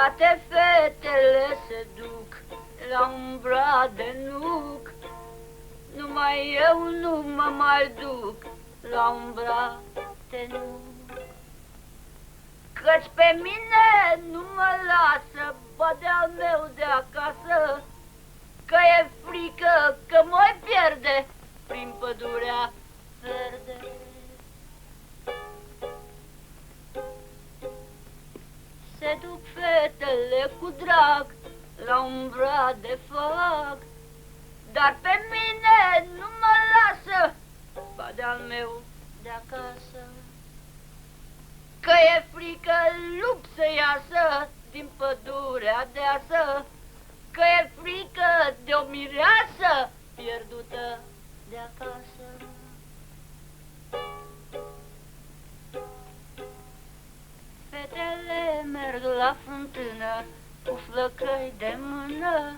Toate fetele se duc la umbra de nuc, numai eu nu mă mai duc la umbra de nuc. Căci pe mine nu mă lasă bădeal meu de acasă, că e frică că mă pierde prin pădurea verde. Se duc fetele cu drag la umbra de foc, dar pe mine nu mă lasă bădeal meu de acasă, că e frică lup să iasă din pădurea deasă, că e frică de o mireasă pierdută de acasă. Fetele merg la fântână cu flăcăi de mână,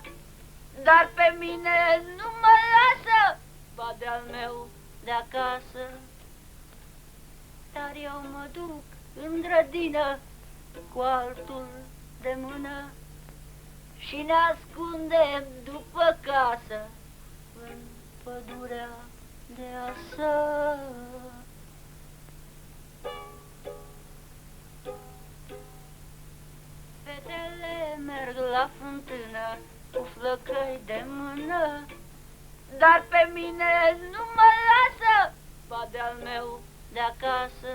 dar pe mine nu mă lasă bădeal meu de acasă. Dar eu mă duc în grădină cu altul de mână și ne ascundem după casă în pădurea deasă. Fetele merg la fântână cu flăcăi de mână, dar pe mine nu mă lasă bădeal meu de acasă.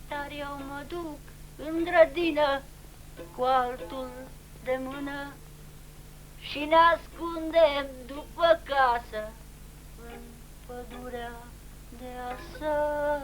Dar eu mă duc în grădină cu altul de mână și ne ascundem după casă în pădurea deasă.